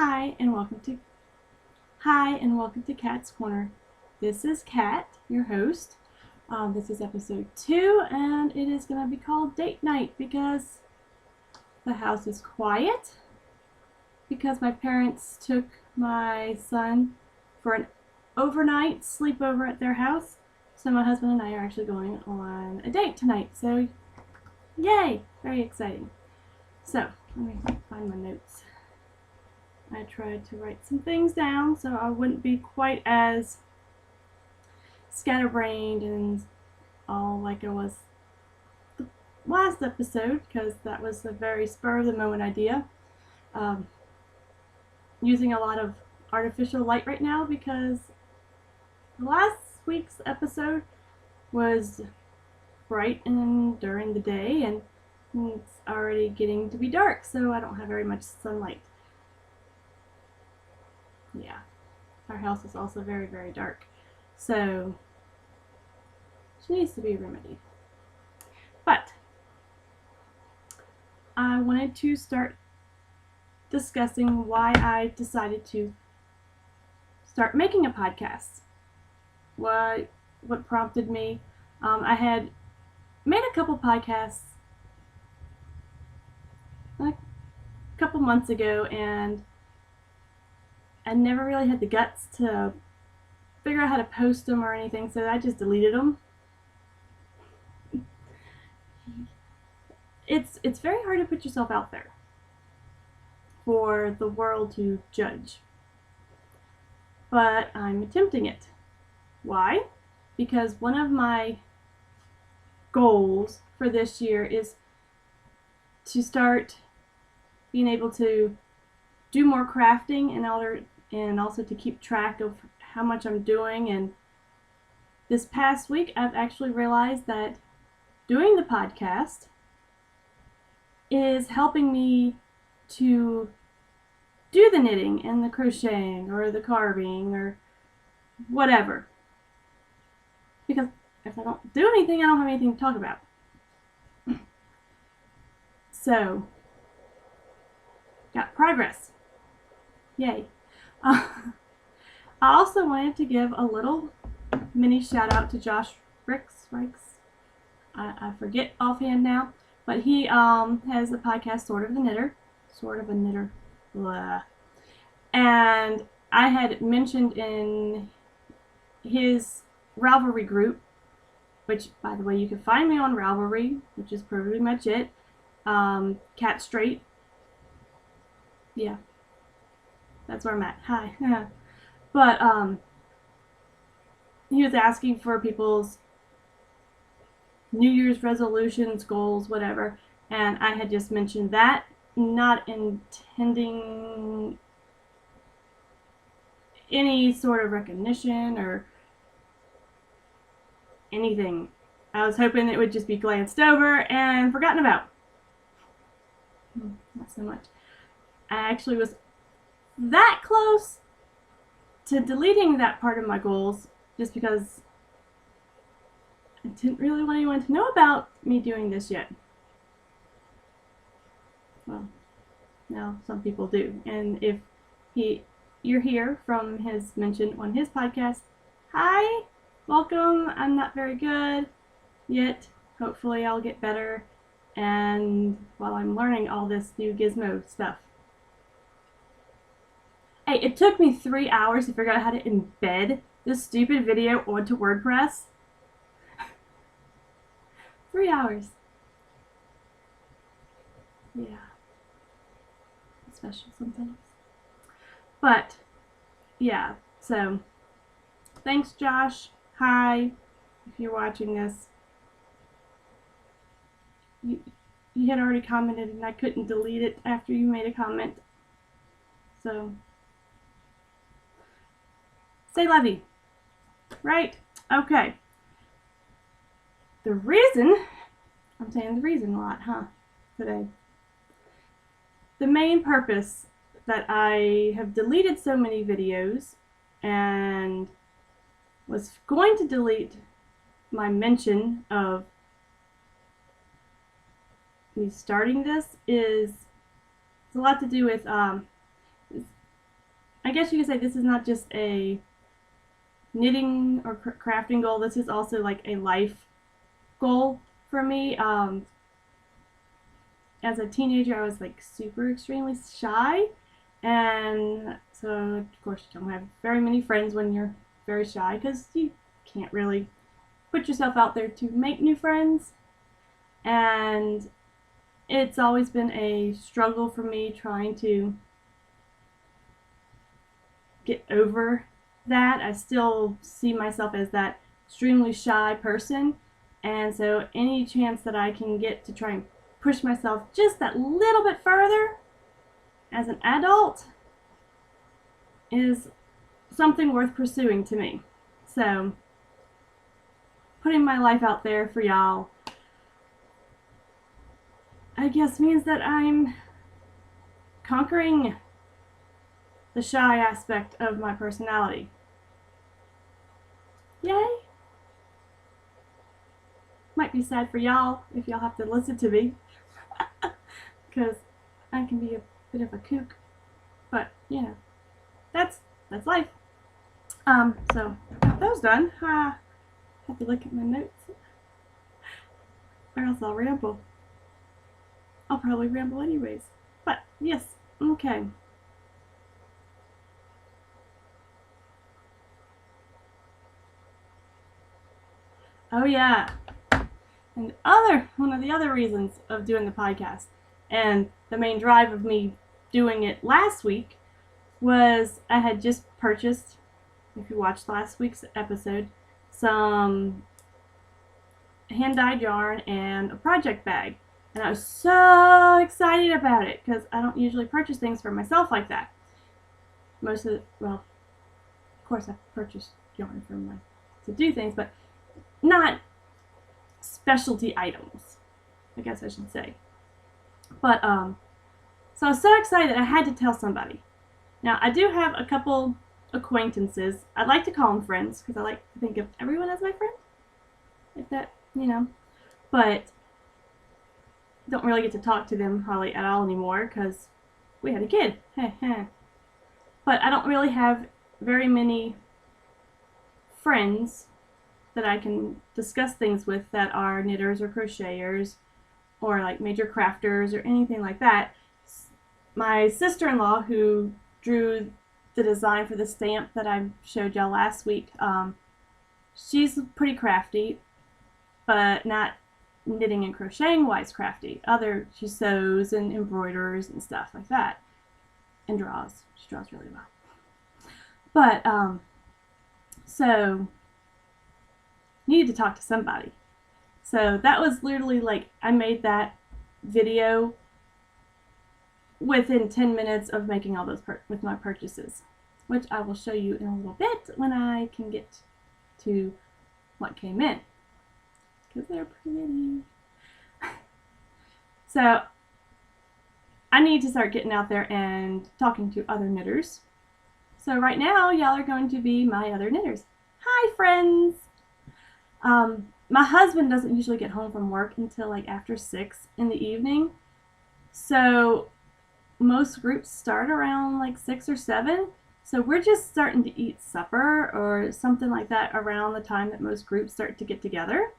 Hi and welcome to Kat's Corner. This is Kat, your host. This is episode 2, and it is going to be called Date Night because the house is quiet. Because my parents took my son for an overnight sleepover at their house. So my husband and I are actually going on a date tonight. So, yay! Very exciting. So, let me find my notes. I tried to write some things down so I wouldn't be quite as scatterbrained and all like I was the last episode, because that was a very spur of the moment idea. Using a lot of artificial light right now because last week's episode was bright and during the day, and it's already getting to be dark, so I don't have very much sunlight. Yeah, our house is also very, very dark, so it needs to be remedied. But I wanted to start discussing why I decided to start making a podcast. What prompted me? I had made a couple podcasts a couple months ago, and I never really had the guts to figure out how to post them or anything, so I just deleted them. It's very hard to put yourself out there for the world to judge. But I'm attempting it. Why? Because one of my goals for this year is to start being able to do more crafting and also to keep track of how much I'm doing. And this past week I've actually realized that doing the podcast is helping me to do the knitting and the crocheting or the carving or whatever. Because if I don't do anything, I don't have anything to talk about. So, got progress. Yay. I also wanted to give a little mini shout out to Josh Ricks. I forget offhand now, but he has a podcast, Sort of a Knitter. Blah. And I had mentioned in his Ravelry group, which, by the way, you can find me on Ravelry, which is pretty much it. Cat Straight. Yeah. That's where I'm at. Hi. But he was asking for people's New Year's resolutions, goals, whatever, and I had just mentioned that, not intending any sort of recognition or anything. I was hoping it would just be glanced over and forgotten about. Not so much. I actually was that close to deleting that part of my goals just because I didn't really want anyone to know about me doing this yet. Well, now some people do. And if you're here from his mention on his podcast, hi, welcome. I'm not very good yet. Hopefully I'll get better, and while I'm learning all this new gizmo stuff. Hey, it took me 3 hours to figure out how to embed this stupid video onto WordPress. 3 hours. Yeah. It's special sometimes. But, yeah, so, thanks, Josh. Hi, if you're watching this. You had already commented, and I couldn't delete it after you made a comment. So, say Levy. Right? Okay. I'm saying the reason a lot, today. The main purpose that I have deleted so many videos and was going to delete my mention of me starting this is, it's a lot to do with I guess you could say this is not just a knitting or crafting goal. This is also like a life goal for me. As a teenager, I was like super extremely shy, and so of course you don't have very many friends when you're very shy because you can't really put yourself out there to make new friends. And it's always been a struggle for me trying to get over that. I still see myself as that extremely shy person, and so any chance that I can get to try and push myself just that little bit further as an adult is something worth pursuing to me. So putting my life out there for y'all, I guess, means that I'm conquering the shy aspect of my personality. Yay! Might be sad for y'all if y'all have to listen to me, because I can be a bit of a kook, but you know, that's life. So got those done. I have to look at my notes, or else I'll ramble. I'll probably ramble anyways. But yes, okay. Oh yeah. And one of the other reasons of doing the podcast, and the main drive of me doing it last week, was I had just purchased, if you watched last week's episode, some hand-dyed yarn and a project bag. And I was so excited about it because I don't usually purchase things for myself like that. Of course I purchase yarn to do things, but not specialty items, I guess I should say. But so I was so excited I had to tell somebody. Now I do have a couple acquaintances. I'd like to call them friends because I like to think of everyone as my friend, if that, but don't really get to talk to them hardly at all anymore because we had a kid. But I don't really have very many friends that I can discuss things with that are knitters or crocheters or like major crafters or anything like that. My sister-in-law, who drew the design for the stamp that I showed y'all last week, she's pretty crafty, but not knitting and crocheting wise crafty. She sews and embroiders and stuff like that, and draws. She draws really well. But so needed to talk to somebody. So that was literally like I made that video within 10 minutes of making all those with my purchases, which I will show you in a little bit when I can get to what came in, because they're pretty. So I need to start getting out there and talking to other knitters. So right now y'all are going to be my other knitters. Hi friends! My husband doesn't usually get home from work until like after 6 in the evening, so most groups start around like 6 or 7. So we're just starting to eat supper or something like that around the time that most groups start to get together.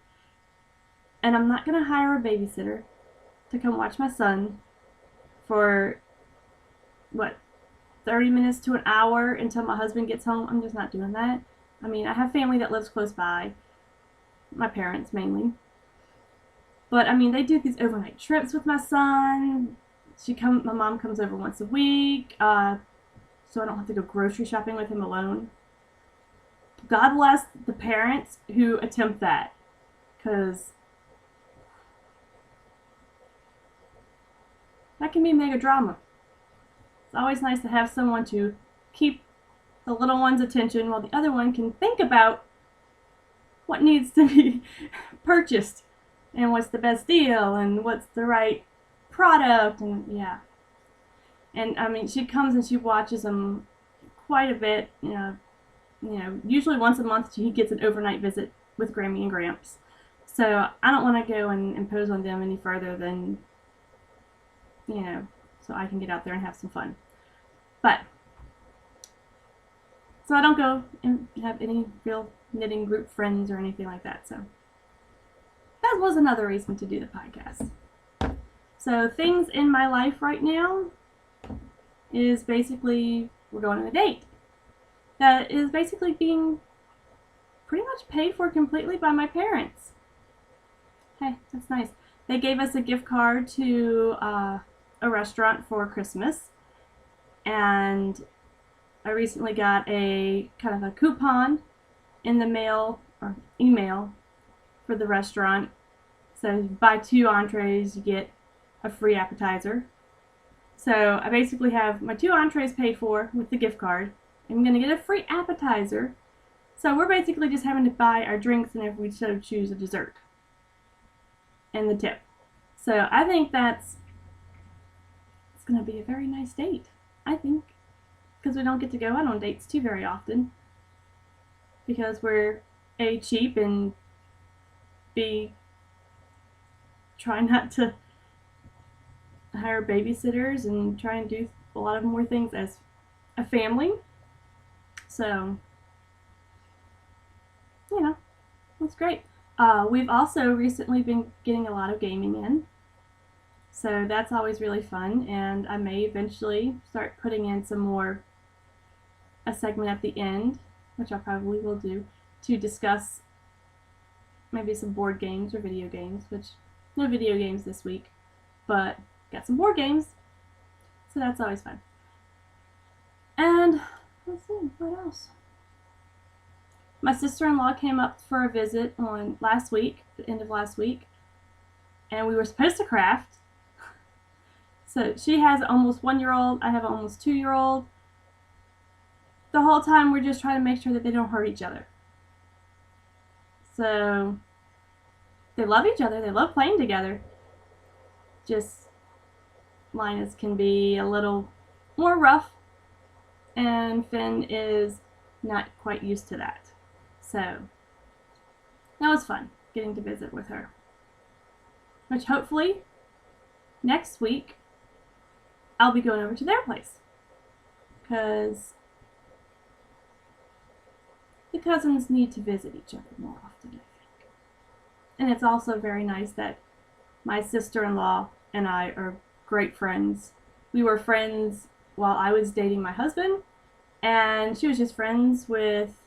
And I'm not going to hire a babysitter to come watch my son for 30 minutes to an hour until my husband gets home. I'm just not doing that. I mean, I have family that lives close by, my parents mainly, but I mean, they do these overnight trips with my son. My mom comes over once a week, so I don't have to go grocery shopping with him alone. God bless the parents who attempt that, because that can be mega drama. It's always nice to have someone to keep the little one's attention while the other one can think about what needs to be purchased and what's the best deal and what's the right product, and yeah. And I mean, she comes and she watches them quite a bit, usually once a month he gets an overnight visit with Grammy and Gramps. So I don't want to go and impose on them any further than, so I can get out there and have some fun. But So I don't go and have any real knitting group friends or anything like that. So that was another reason to do the podcast. So things in my life right now is basically we're going on a date. That is basically being pretty much paid for completely by my parents. Hey, that's nice. They gave us a gift card to a restaurant for Christmas, and I recently got a kind of a coupon in the mail or email for the restaurant. So you buy 2 entrees, you get a free appetizer. So I basically have my 2 entrees paid for with the gift card. I'm going to get a free appetizer. So we're basically just having to buy our drinks and if we so choose a dessert. And the tip. So I think it's going to be a very nice date. I think. Because we don't get to go out on dates too very often. Because we're A, cheap, and B, try not to hire babysitters and try and do a lot of more things as a family. So, you know, that's great. We've also recently been getting a lot of gaming in. So that's always really fun, and I may eventually start putting in a segment at the end, which I probably will do, to discuss maybe some board games or video games, which no video games this week, but got some board games, so that's always fun. And let's see, what else? My sister-in-law came up for a visit on last week, the end of last week, and we were supposed to craft. So she has an almost 1-year-old, I have an almost 2-year-old. The whole time we're just trying to make sure that they don't hurt each other. So they love each other, they love playing together. Just Linus can be a little more rough, and Finn is not quite used to that. So that was fun, getting to visit with her. Which hopefully next week I'll be going over to their place. Because the cousins need to visit each other more often, I think. And it's also very nice that my sister-in-law and I are great friends. We were friends while I was dating my husband, and she was just friends with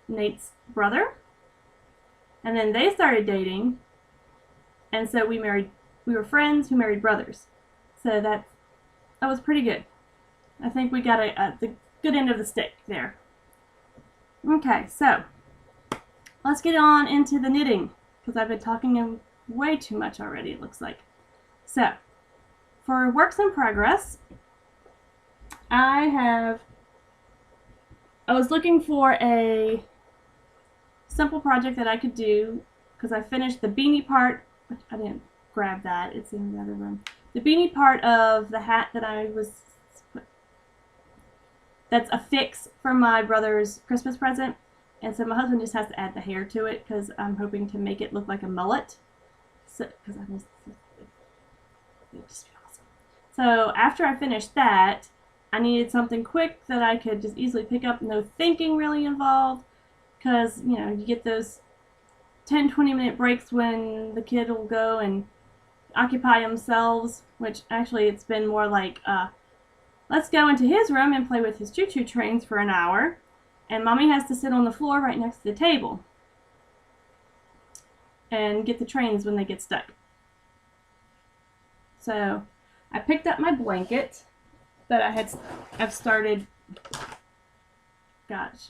Nate's brother. And then they started dating, and so we were friends who married brothers. So that was pretty good. I think we got the good end of the stick there. Okay, so let's get on into the knitting, because I've been talking way too much already, it looks like. So, for works in progress, I was looking for a simple project that I could do, because I finished the beanie part. I didn't grab that, it's in the other room. The beanie part of the hat that's a fix for my brother's Christmas present, and so my husband just has to add the hair to it, because I'm hoping to make it look like a mullet. So, because it would just be awesome. So after I finished that, I needed something quick that I could just easily pick up, no thinking really involved, because, you know, you get those 10-20 minute breaks when the kid will go and occupy themselves, which actually it's been more like, let's go into his room and play with his choo-choo trains for an hour, and Mommy has to sit on the floor right next to the table and get the trains when they get stuck. So I picked up my blanket that I've started, gosh,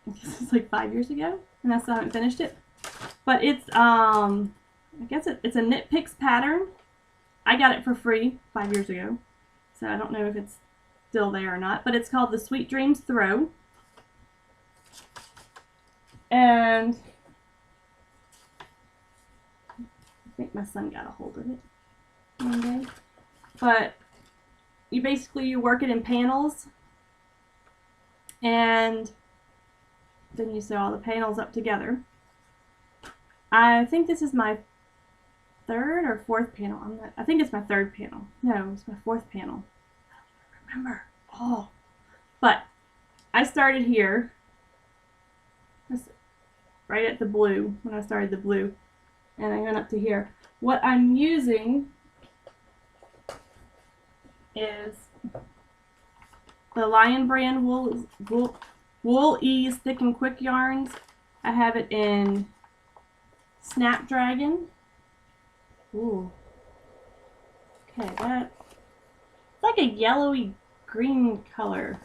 I guess it's like 5 years ago, and I still haven't finished it. But it's, I guess it's a Knit Picks pattern. I got it for free 5 years ago, so I don't know if it's still there or not, but it's called the Sweet Dreams Throw. And I think my son got a hold of it one day. But you work it in panels, and then you sew all the panels up together. I think this is my 3rd or 4th panel. I think it's my 3rd panel. No, it's my 4th panel. I don't remember. Oh. But I started here, right at the blue, when I started the blue, and I went up to here. What I'm using is the Lion Brand Wool Ease Thick and Quick yarns. I have it in Snapdragon. Ooh. Okay, that's like a yellowy green color.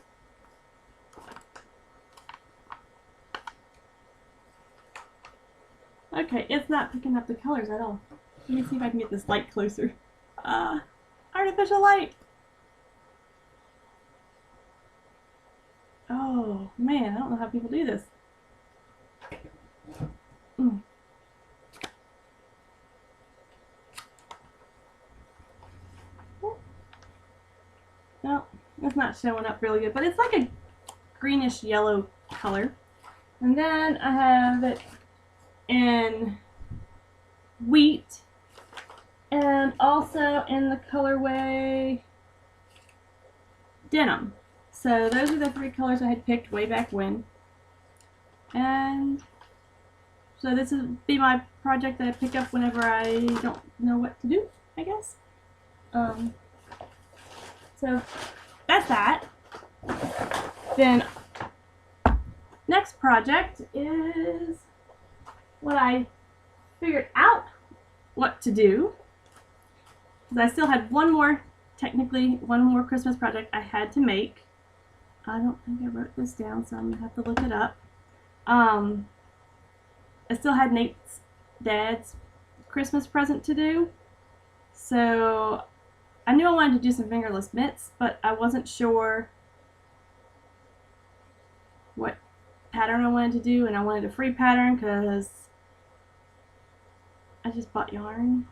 Okay, it's not picking up the colors at all. Let me see if I can get this light closer. Artificial light! Oh, man, I don't know how people do this. No, it's not showing up really good, but it's like a greenish yellow color. And then I have it in wheat and also in the colorway denim. So those are the three colors I had picked way back when. And so this would be my project that I pick up whenever I don't know what to do, I guess. So that's that. Then next project is what I figured out what to do. Because I still had technically one more Christmas project I had to make. I don't think I wrote this down, so I'm going to have to look it up. I still had Nate's dad's Christmas present to do. So I knew I wanted to do some fingerless mitts, but I wasn't sure what pattern I wanted to do, and I wanted a free pattern because I just bought yarn,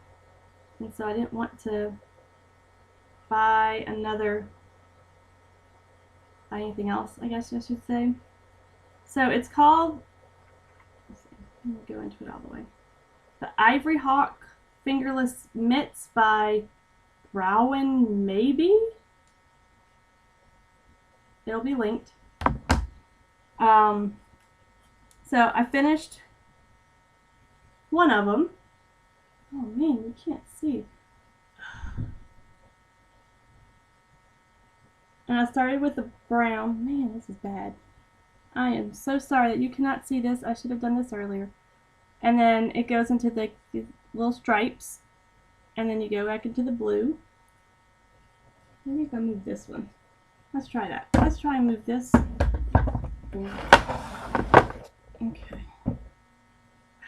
and so I didn't want to buy anything else, I guess I should say. So it's called, let me go into it all the way, the Ivory Hawk Fingerless Mitts by Rowan Maybe. It'll be linked. So I finished one of them. Oh man, you can't see. And I started with the brown. Man, this is bad. I am so sorry that you cannot see this. I should have done this earlier. And then it goes into the little stripes. And then you go back into the blue. Maybe if I move this one. Let's try that. Let's try and move this. Okay. Oh,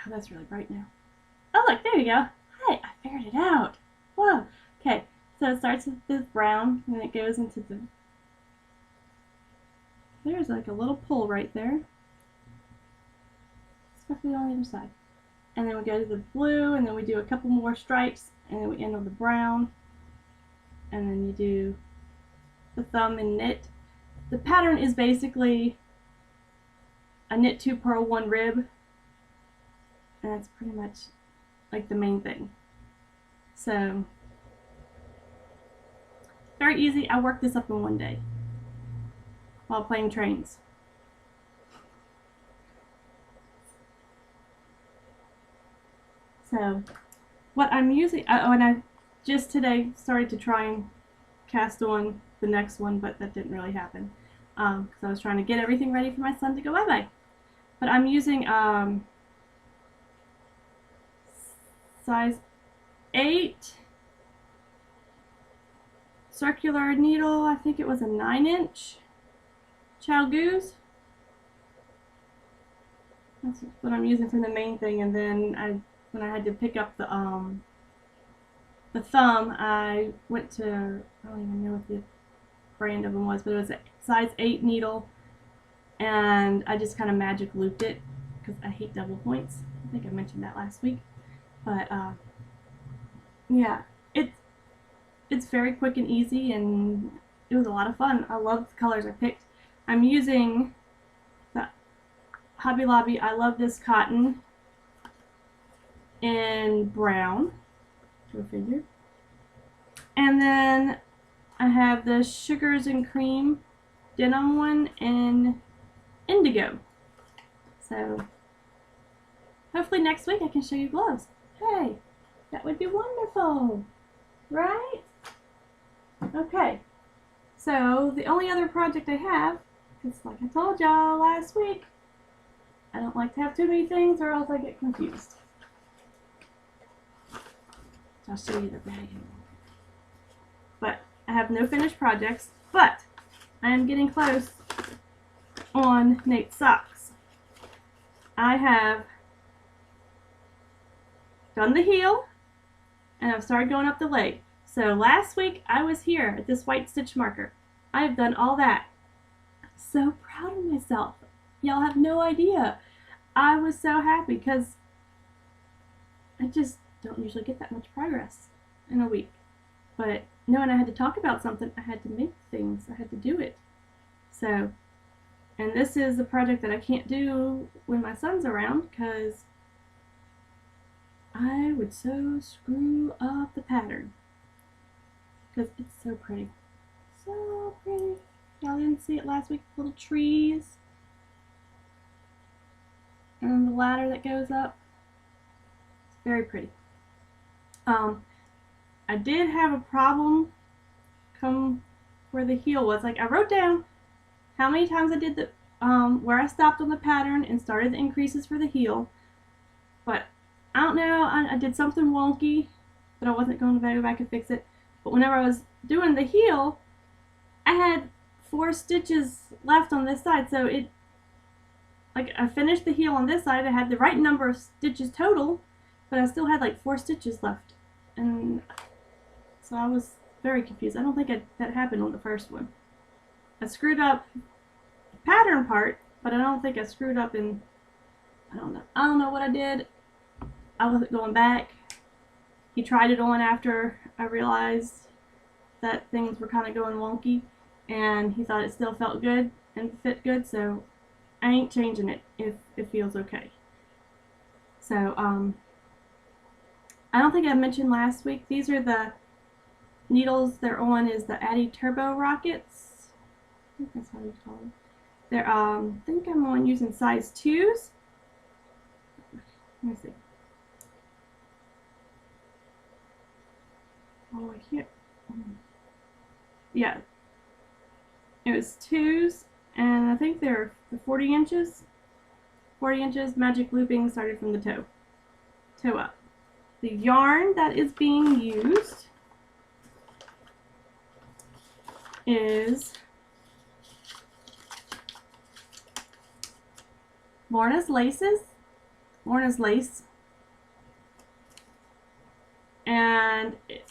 that's really bright now. Oh, look, there you go. Hi, I figured it out. Whoa. Okay, so it starts with this brown, and it goes into the... There's like a little pull right there. Especially on the other side. And then we go to the blue, and then we do a couple more stripes, and then we end on the brown. And then you do the thumb and knit. The pattern is basically a knit 2, purl 1, rib. And that's pretty much like the main thing. So, very easy. I worked this up in one day while playing trains. So, what I'm using, and I just today started to try and cast on the next one, but that didn't really happen because I was trying to get everything ready for my son to go bye-bye. But I'm using size 8 circular needle. I think it was a 9-inch Chalgoose. That's what I'm using for the main thing. And then when I had to pick up the thumb, I went to, I don't even know what the brand of them was, but it was a size 8 needle, and I just kind of magic looped it because I hate double points. I think I mentioned that last week. But yeah, it's very quick and easy, and it was a lot of fun. I love the colors I picked. I'm using the Hobby Lobby I Love This Cotton in brown. Go figure. And then I have the Sugars and Cream denim one in indigo. So hopefully next week I can show you gloves. Hey, that would be wonderful, right? Okay, so the only other project I have, because like I told y'all last week, I don't like to have too many things or else I get confused. I'll show you the bag. But I have no finished projects, but I am getting close on Nate's socks. I have done the heel and I've started going up the leg. So last week I was here at this white stitch marker. I have done all that. I'm so proud of myself. Y'all have no idea. I was so happy because I just don't usually get that much progress in a week. But knowing I had to talk about something, I had to make things, I had to do it. So, and this is a project that I can't do when my son's around because I would so screw up the pattern. Because it's so pretty. So pretty. Y'all didn't see it last week, little trees. And the ladder that goes up. It's very pretty. I did have a problem come where the heel was. Like I wrote down how many times I did the where I stopped on the pattern and started the increases for the heel. But I don't know, I did something wonky, but I wasn't going to go back and fix it. But whenever I was doing the heel, I had 4 stitches left on this side, so it, like I finished the heel on this side, I had the right number of stitches total, but I still had like 4 stitches left, and so I was very confused. I don't think that happened on the first one. I screwed up the pattern part, but I don't think I screwed up in, I don't know what I did. I wasn't going back. He tried it on after I realized that things were kind of going wonky, and he thought it still felt good and fit good, so I ain't changing it if it feels okay. So, I don't think I mentioned last week, these are the needles they're on is the Addi Turbo Rockets. I think that's how you call them. They're, I think I'm on using size 2s. Let me see. Oh, here. Yeah. It was 2s, and I think they're 40 inches. 40 inches, magic looping started from the toe up. The yarn that is being used is Lorna's Lace, and it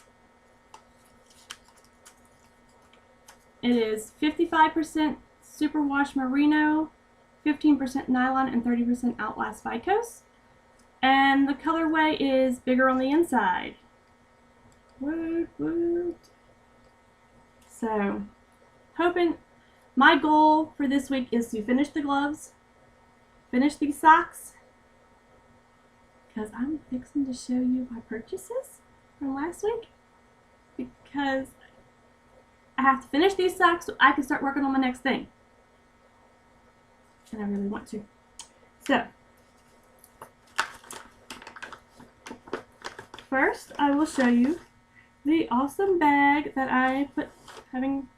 is 55% superwash merino, 15% nylon, and 30% Outlast Vicose. And the colorway is bigger on the inside. Woot woot. So, hoping, my goal for this week is to finish the gloves, finish these socks, because I'm fixing to show you my purchases from last week, because I have to finish these socks so I can start working on my next thing. And I really want to. So, first I will show you the awesome bag that I put having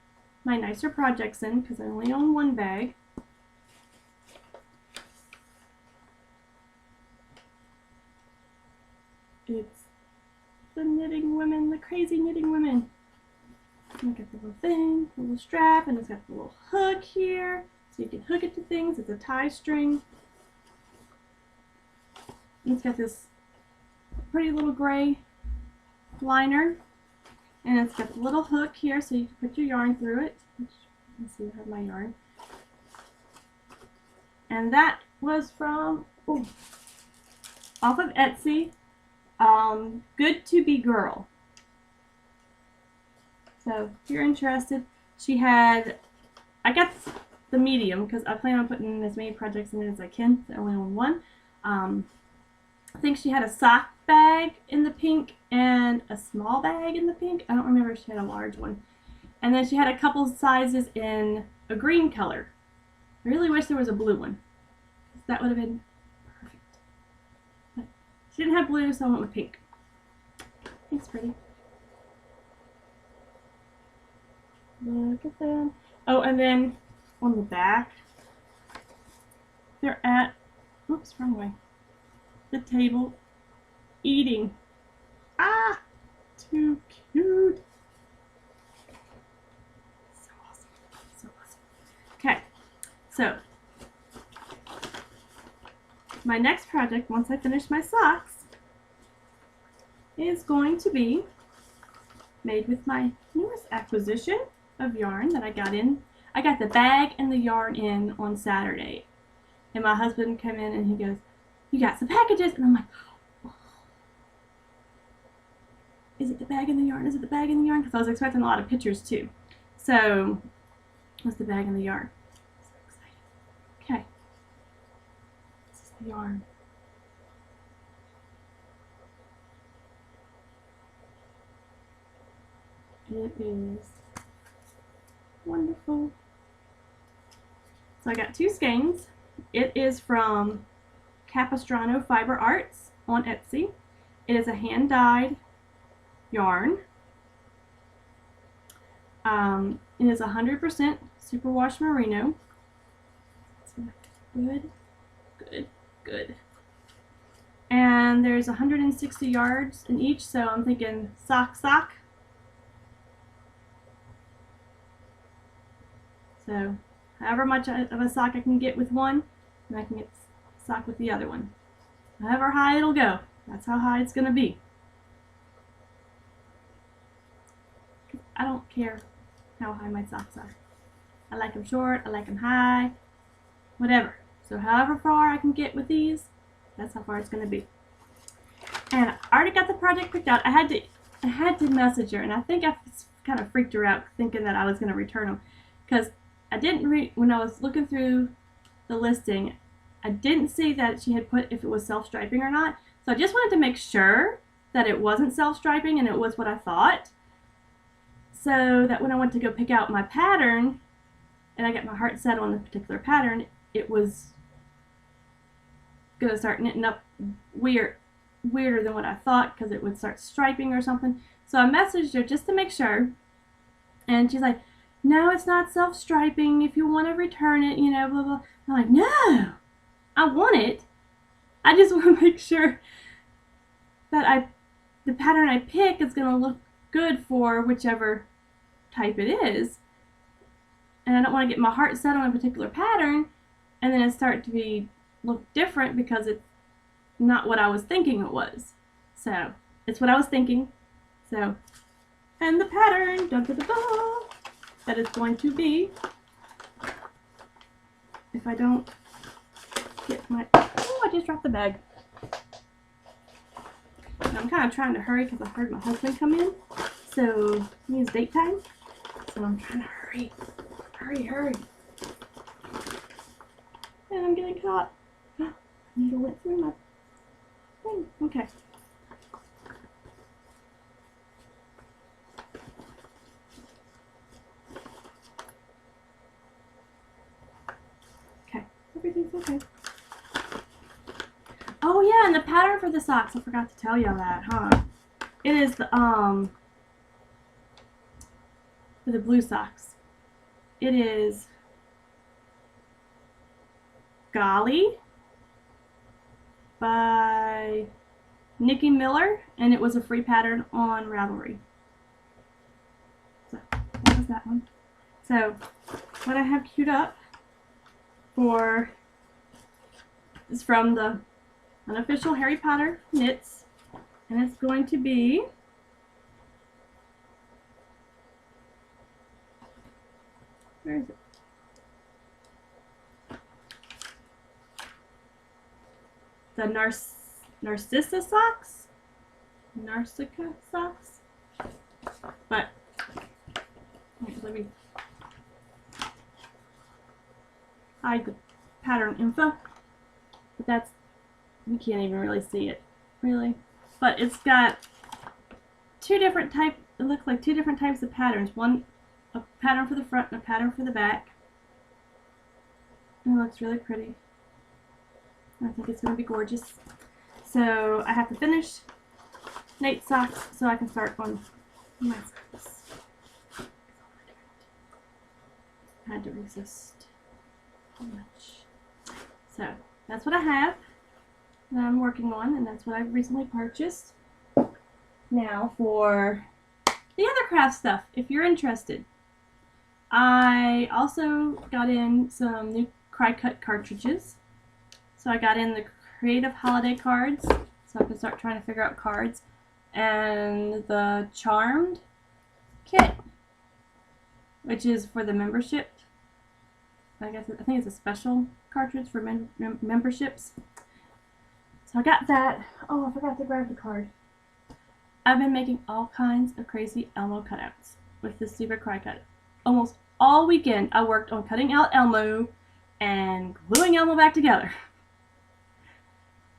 my nicer projects in, because I only own one bag. It's the Knitting Women, the Crazy Knitting Women. Look at the little thing, the little strap, and it's got the little hook here, so you can hook it to things. It's a tie string. And it's got this pretty little gray liner, and it's got the little hook here, so you can put your yarn through it. Let's see, I have my yarn. And that was from, off of Etsy. Good to Be Girl. So if you're interested, she had, I got the medium because I plan on putting as many projects in it as I can. I only own one. I think she had a sock bag in the pink and a small bag in the pink. I don't remember if she had a large one. And then she had a couple sizes in a green color. I really wish there was a blue one. That would have been perfect. But she didn't have blue, so I went with pink. Pink's pretty. Look at them. Oh, and then on the back, they're at, oops, wrong way, the table eating. Ah, too cute. So awesome. So awesome. Okay, so my next project, once I finish my socks, is going to be made with my newest acquisition of yarn that I got in. I got the bag and the yarn in on Saturday. And my husband came in and he goes, "You got some packages?" And I'm like, oh. Is it the bag and the yarn? Is it the bag and the yarn? Because I was expecting a lot of pictures too. So, what's the bag and the yarn? So excited. Okay. This is the yarn. It is wonderful. So I got two skeins. It is from Capistrano Fiber Arts on Etsy. It is a hand-dyed yarn. It is 100% superwash merino. Good, good, good. And there's 160 yards in each, so I'm thinking sock. So however much of a sock I can get with one, and I can get a sock with the other one. However high it'll go, that's how high it's going to be. I don't care how high my socks are. I like them short, I like them high, whatever. So however far I can get with these, that's how far it's going to be. And I already got the project picked out. I had to message her, and I think I kind of freaked her out thinking that I was going to return them, because I didn't read, when I was looking through the listing, I didn't see that she had put if it was self-striping or not. So I just wanted to make sure that it wasn't self-striping and it was what I thought. So that when I went to go pick out my pattern, and I got my heart set on the particular pattern, it was going to start knitting up weirder than what I thought, because it would start striping or something. So I messaged her just to make sure, and she's like, "No, it's not self-striping. If you want to return it, you know, blah, blah." I'm like, "No, I want it. I just want to make sure that the pattern I pick is going to look good for whichever type it is. And I don't want to get my heart set on a particular pattern and then it start to look different because it's not what I was thinking it was." So, it's what I was thinking. So, and the pattern, da, da, da, da, that is going to be, if I don't get my, oh, I just dropped the bag. And I'm kind of trying to hurry because I heard my husband come in. So, it's date time. So I'm trying to hurry. Hurry. And I'm getting caught. Needle went through my thing. Okay. Everything's okay. Oh yeah, and the pattern for the socks, I forgot to tell y'all that, huh? It is the for the blue socks. It is Golly by Nikki Miller, and it was a free pattern on Ravelry. So that was that one. So what I have queued up for is from the unofficial Harry Potter knits, and it's going to be where is it? The Narcissa socks? Narcissica socks? But let me hide the pattern info. But that's, you can't even really see it, really. But it's got two different types, it looks like two different types of patterns. One, a pattern for the front and a pattern for the back. It looks really pretty. I think it's going to be gorgeous. So I have to finish Nate's socks so I can start on my socks. I had to resist so much. So that's what I have that I'm working on, and that's what I recently purchased. Now for the other craft stuff, if you're interested. I also got in some new Cricut cartridges. So I got in the Creative Holiday cards, so I can start trying to figure out cards, and the Charmed kit, which is for the membership. I think it's a special cartridge for memberships. So I got that. Oh, I forgot to grab the card. I've been making all kinds of crazy Elmo cutouts with this Super Cricut. Almost all weekend I worked on cutting out Elmo and gluing Elmo back together.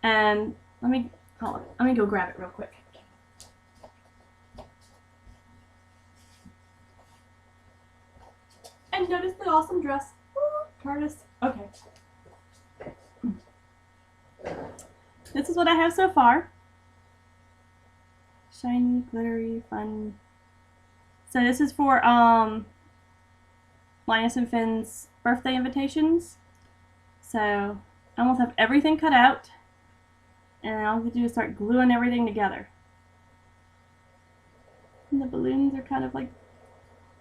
And let me go grab it real quick. And notice the awesome dress. Ooh, Curtis. Okay. This is what I have so far. Shiny, glittery, fun. So this is for Linus and Finn's birthday invitations. So I almost have everything cut out. And all we do is start gluing everything together. And the balloons are kind of like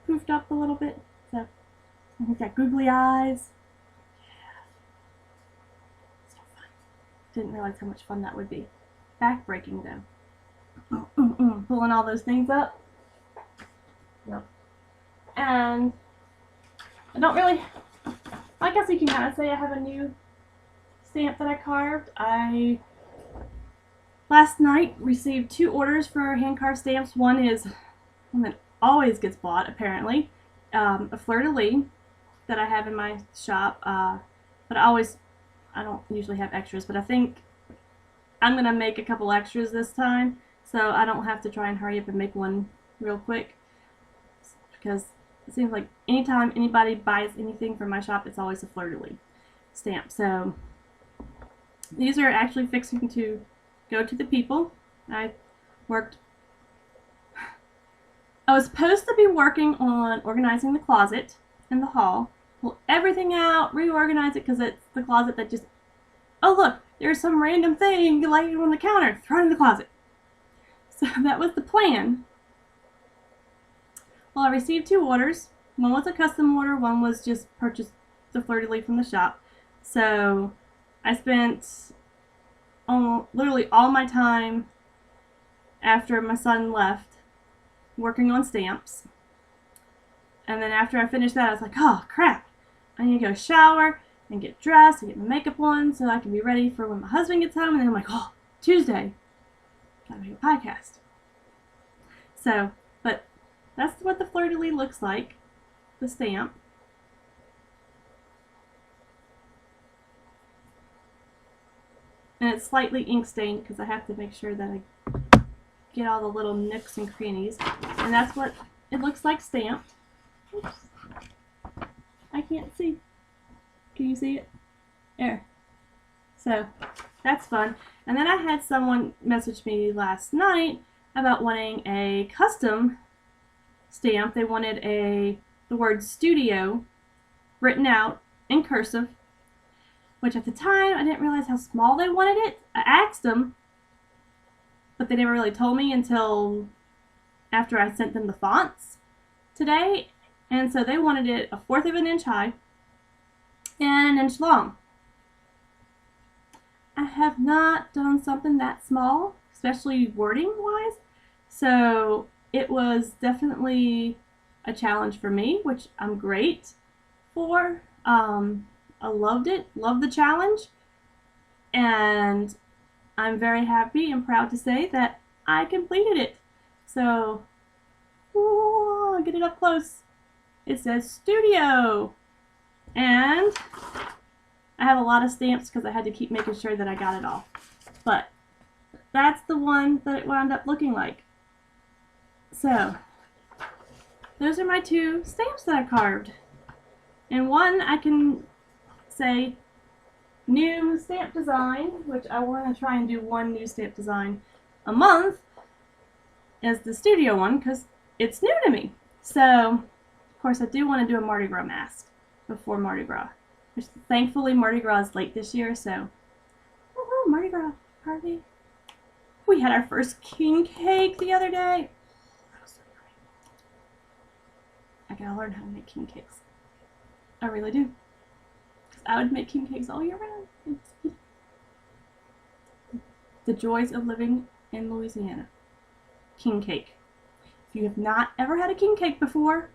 poofed up a little bit. So he's got googly eyes. Yeah. So fun. Didn't realize how much fun that would be. Back-breaking though. Pulling all those things up. Yep. And I don't really, I guess you can kind of say I have a new stamp that I carved. I last night received 2 orders for hand-carved stamps. One is one that always gets bought, apparently, a fleur-de-lis that I have in my shop. But I don't usually have extras, but I think I'm going to make a couple extras this time, so I don't have to try and hurry up and make one real quick, because it seems like anytime anybody buys anything from my shop, it's always a fleur-de-lis stamp. So these are actually fixing to go to the people. I was supposed to be working on organizing the closet in the hall, pull everything out, reorganize it, because it's the closet that just, oh look, there's some random thing laying on the counter, throw it in the closet. So that was the plan. Well, I received 2 orders. One was a custom order, one was just purchased the fleur-de-lis from the shop. So I spent literally all my time after my son left working on stamps. And then after I finished that, I was like, oh crap, I need to go shower and get dressed and get my makeup on so I can be ready for when my husband gets home. And then I'm like, oh, Tuesday, gotta make a podcast. So, but that's what the fleur-de-lis looks like, the stamp. And it's slightly ink stained because I have to make sure that I get all the little nooks and crannies. And that's what it looks like stamped. Oops. I can't see. Can you see it? There. So that's fun. And then I had someone message me last night about wanting a custom stamp. They wanted the word studio written out in cursive, which at the time I didn't realize how small they wanted it. I asked them, but they never really told me until after I sent them the fonts today. And so they wanted it 1/4 of an inch high and 1 inch long. I have not done something that small, especially wording wise. So it was definitely a challenge for me, which I'm great for. I loved it, loved the challenge, and I'm very happy and proud to say that I completed it. So, ooh, I'll get it up close. It says studio, and I have a lot of stamps because I had to keep making sure that I got it all. But that's the one that it wound up looking like. So, those are my 2 stamps that I carved. And one I can say new stamp design, which I want to try and do one new stamp design a month, is the studio one because it's new to me. So, of course, I do want to do a Mardi Gras mask before Mardi Gras. Which, thankfully, Mardi Gras is late this year, so woohoo, Mardi Gras party. We had our first king cake the other day. That was so great. I gotta learn how to make king cakes. I really do. Because I would make king cakes all year round. The joys of living in Louisiana. King cake. If you have not ever had a king cake before,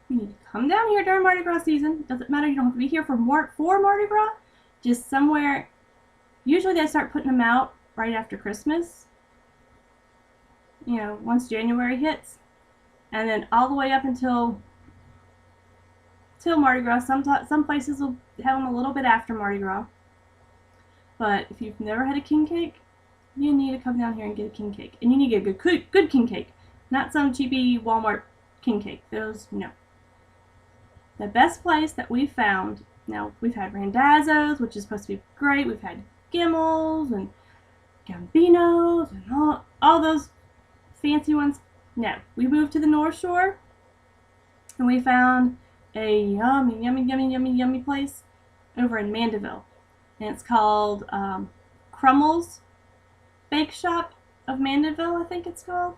you need to come down here during Mardi Gras season. Doesn't matter, you don't have to be here for Mardi Gras. Just somewhere. Usually they start putting them out right after Christmas. You know, once January hits. And then all the way up until Mardi Gras. Some places will have them a little bit after Mardi Gras. But if you've never had a king cake, you need to come down here and get a king cake. And you need to get a good king cake. Not some cheapy Walmart king cake. Those, no. The best place that we found, now we've had Randazzo's, which is supposed to be great. We've had Gimmels and Gambinos and all those fancy ones. No, we moved to the North Shore and we found a yummy place over in Mandeville. And it's called Crummel's Bake Shop of Mandeville, I think it's called.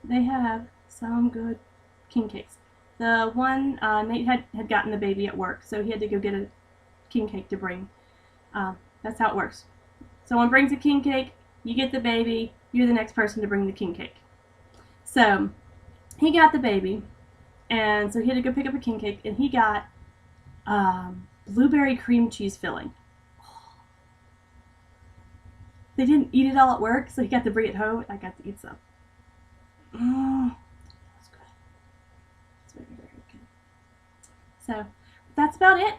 They have some good king cakes. The one, Nate had gotten the baby at work, so he had to go get a king cake to bring. That's how it works. Someone brings a king cake, you get the baby, you're the next person to bring the king cake. So, he got the baby, and so he had to go pick up a king cake, and he got blueberry cream cheese filling. They didn't eat it all at work, so he got to bring it home, and I got to eat some. That's good. It's very, very good. So, that's about it.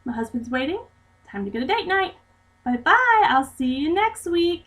My husband's waiting. Time to go to date night. Bye-bye. I'll see you next week.